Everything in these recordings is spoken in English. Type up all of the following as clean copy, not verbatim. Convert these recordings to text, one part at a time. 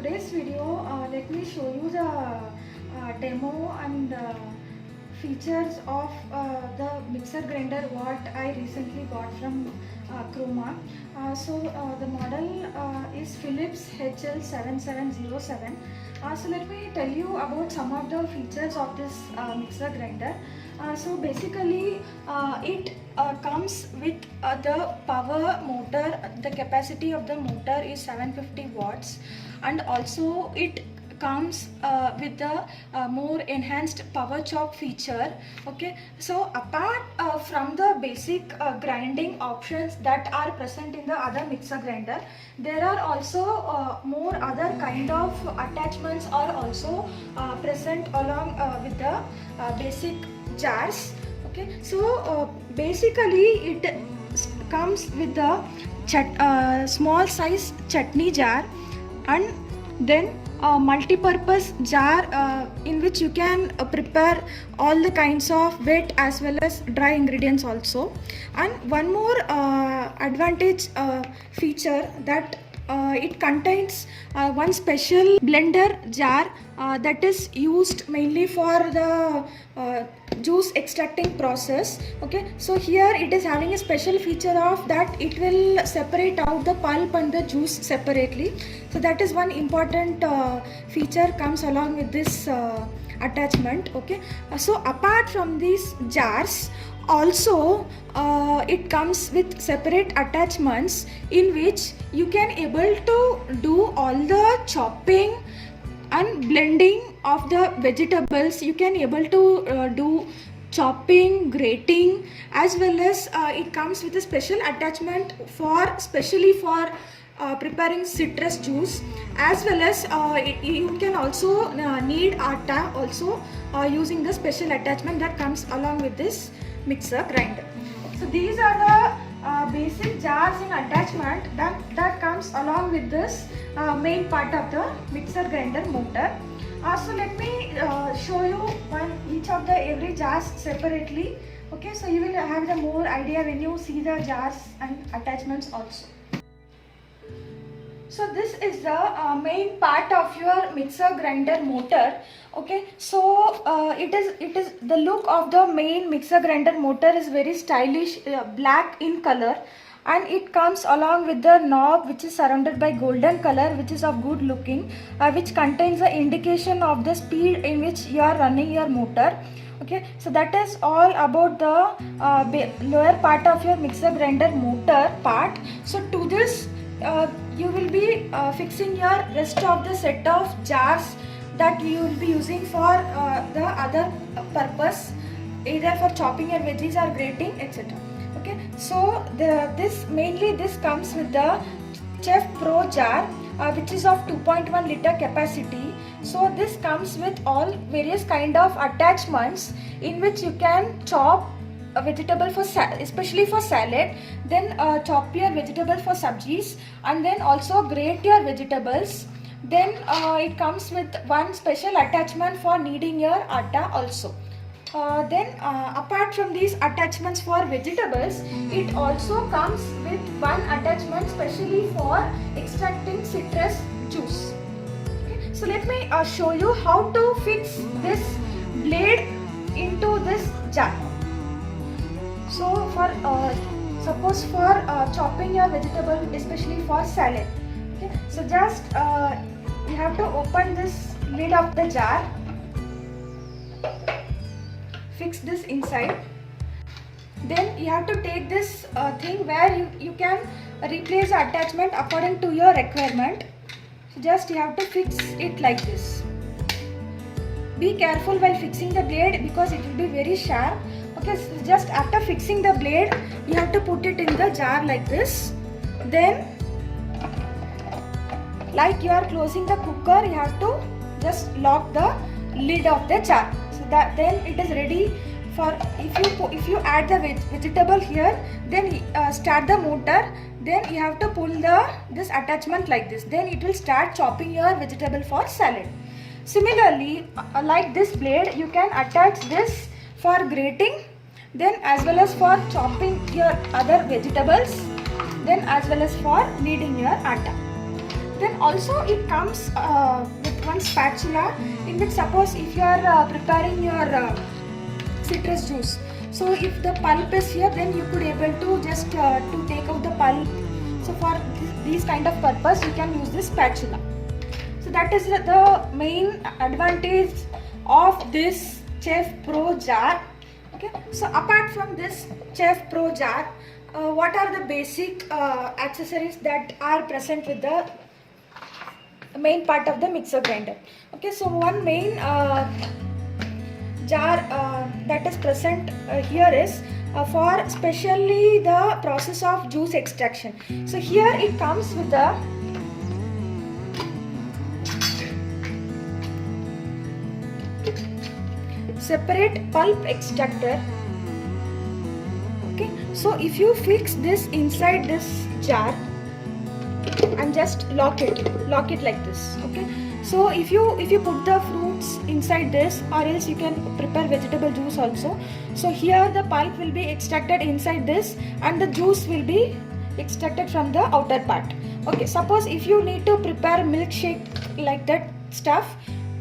today's video, let me show you the demo and features of the mixer grinder what I recently got from Chroma. The model is Philips HL7707. So let me tell you about some of the features of this mixer grinder. Basically it comes with the power motor. The capacity of the motor is 750 watts, and also it comes with the more enhanced power chop feature. Okay, so apart from the basic grinding options that are present in the other mixer grinder, there are also more other kind of attachments are also present along with the basic jars. Okay, so basically it comes with the small size chutney jar, and then a multi-purpose jar in which you can prepare all the kinds of wet as well as dry ingredients also. And one more advantage feature that it contains one special blender jar that is used mainly for the juice extracting process. Okay, so here it is having a special feature of that it will separate out the pulp and the juice separately. So that is one important feature comes along with this attachment. Okay, so apart from these jars, also it comes with separate attachments in which you can able to do all the chopping and blending of the vegetables. You can able to do chopping, grating, as well as it comes with a special attachment for specially for preparing citrus juice, as well as you can also knead atta also using the special attachment that comes along with this mixer grinder. So these are the basic jars and attachment that comes along with this main part of the mixer grinder motor. So let me show you each of the every jars separately. Okay, so you will have the more idea when you see the jars and attachments also. So this is the main part of your mixer grinder motor. Okay, so it is the look of the main mixer grinder motor is very stylish, black in color, and it comes along with the knob which is surrounded by golden color, which is of good looking, which contains the indication of the speed in which you are running your motor. Okay, so that is all about the lower part of your mixer grinder motor part. So to this you will be fixing your rest of the set of jars that you will be using for the other purpose, either for chopping your veggies or grating, etc. Okay, so this comes with the Chef Pro jar which is of 2.1 liter capacity. So this comes with all various kind of attachments in which you can chop a vegetable for especially for salad, then chop your vegetable for sabjis, and then also grate your vegetables. Then it comes with one special attachment for kneading your atta also. Apart from these attachments for vegetables, it also comes with one attachment specially for extracting citrus juice. Okay, so let me show you how to fix this blade into this jar. So for suppose for chopping your vegetable, especially for salad. Okay, so just you have to open this lid of the jar, fix this inside. Then you have to take this thing where you can replace the attachment according to your requirement. So just you have to fix it like this. Be careful while fixing the blade because it will be very sharp. Okay, so just after fixing the blade, you have to put it in the jar like this. Then, like you are closing the cooker, you have to just lock the lid of the jar. So that then it is ready for if you add the vegetable here, then start the motor. Then you have to pull this attachment like this. Then it will start chopping your vegetable for salad. Similarly, like this blade, you can attach this for grating, then as well as for chopping your other vegetables, then as well as for kneading your atta. Then also it comes with one spatula, in which suppose if you are preparing your citrus juice, so if the pulp is here, then you could able to just to take out the pulp. So for these kind of purpose you can use this spatula. So that is the main advantage of this Chef Pro jar. Okay, so apart from this Chef Pro jar, what are the basic accessories that are present with the main part of the mixer grinder? Okay, so one main jar that is present here is for specially the process of juice extraction. So here it comes with the separate pulp extractor. Okay, so if you fix this inside this jar and just lock it like this. Okay, so if you put the fruits inside this, or else you can prepare vegetable juice also. So here the pulp will be extracted inside this and the juice will be extracted from the outer part. Okay, suppose if you need to prepare milkshake like that stuff,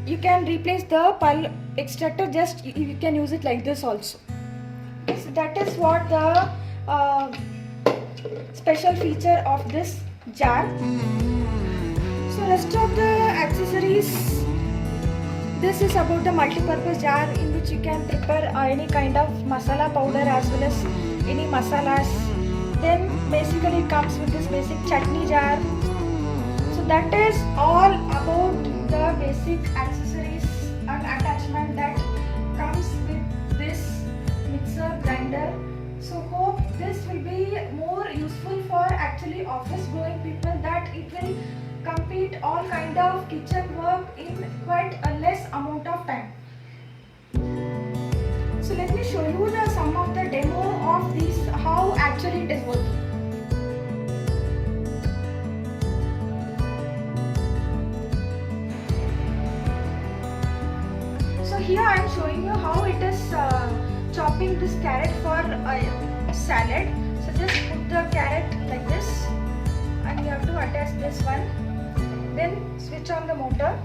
you can replace the pulp extractor, just you can use it like this also. So that is what the special feature of this jar. So rest of the accessories, this is about the multi-purpose jar in which you can prepare any kind of masala powder as well as any masalas. Then basically it comes with this basic chutney jar. So that is all about the basic accessories and attachment that comes with this mixer grinder. So hope this will be more useful for actually office going people, that it will complete all kind of kitchen work in quite a less amount of time. So let me show you some of the demo of these, how actually it is working. So here I am showing you how it is chopping this carrot for salad. So just put the carrot like this and you have to attach this one. Then switch on the motor.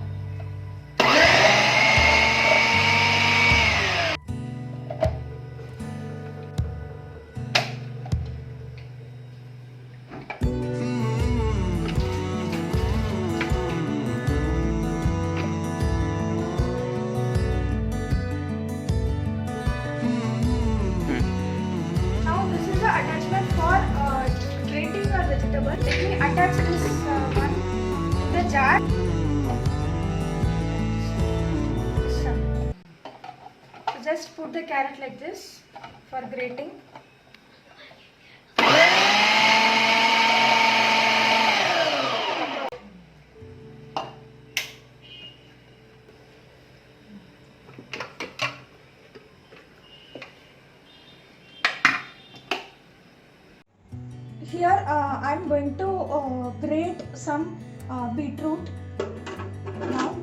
Now this is the attachment for grating your vegetable. Let me attach this one to the jar. So just put the carrot like this for grating. Here I am going to grate some beetroot now.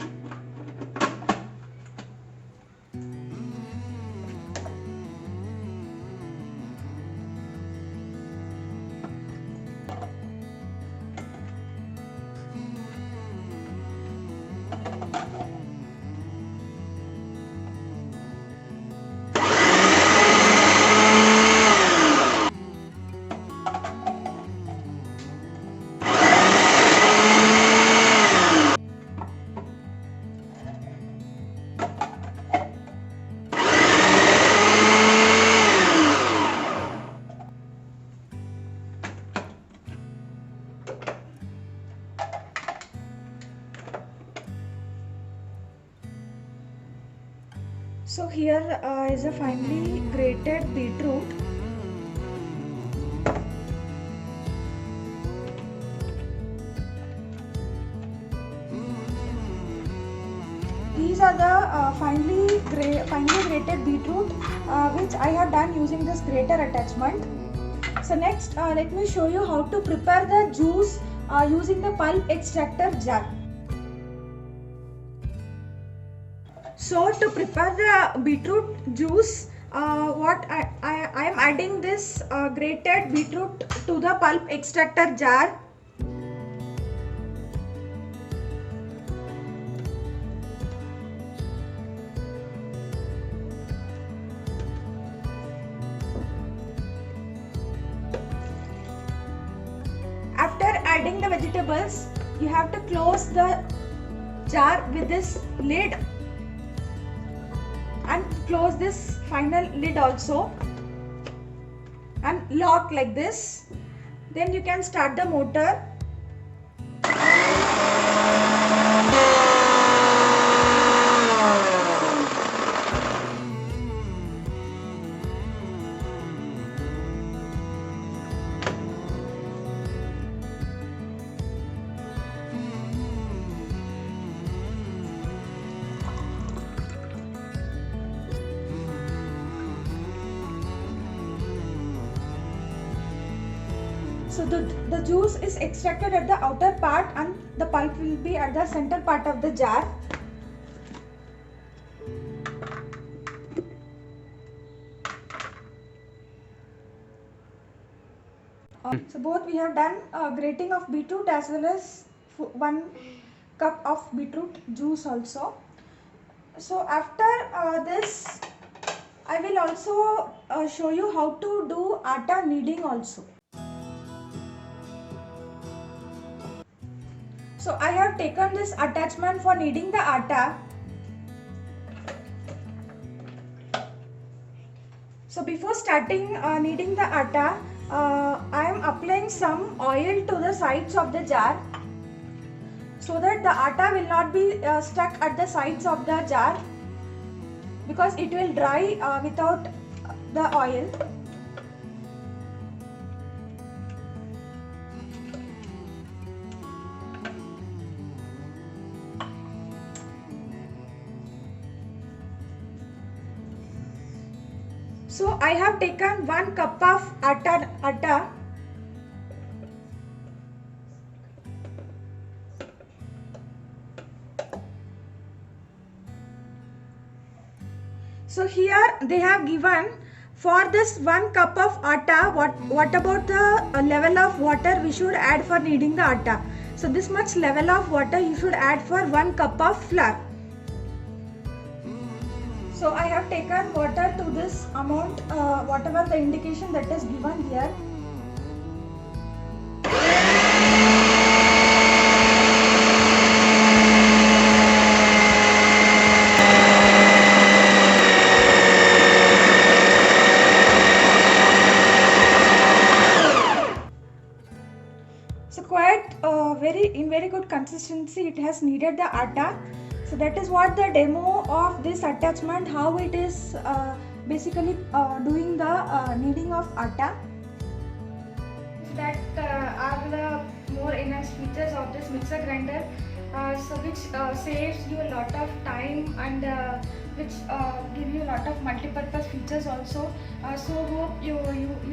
So here is a finely grated beetroot. These are the finely grated beetroot which I have done using this grater attachment. So next let me show you how to prepare the juice using the pulp extractor jar. So to prepare the beetroot juice, what I am adding this grated beetroot to the pulp extractor jar. vegetables, you have to close the jar with this lid and close this final lid also and lock like this. Then you can start the motor. So the juice is extracted at the outer part and the pulp will be at the center part of the jar. So both we have done grating of beetroot as well as 1 cup of beetroot juice also. So after this I will also show you how to do atta kneading also. So I have taken this attachment for kneading the atta. So before starting kneading the atta, I am applying some oil to the sides of the jar so that the atta will not be stuck at the sides of the jar because it will dry without the oil. So I have taken 1 cup of atta. So here they have given for this 1 cup of atta what about the level of water we should add for kneading the atta. So this much level of water you should add for 1 cup of flour. So I have taken water to this amount, whatever the indication that is given here. So quite in very good consistency it has kneaded the atta. So that is what the demo of this attachment, how it is basically doing the kneading of atta. That are the more enhanced features of this mixer grinder, so which saves you a lot of time and which give you a lot of multi-purpose features also. So hope you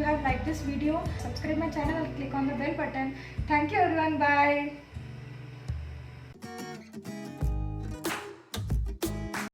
have liked this video. Subscribe my channel and click on the bell button. Thank you everyone. Bye.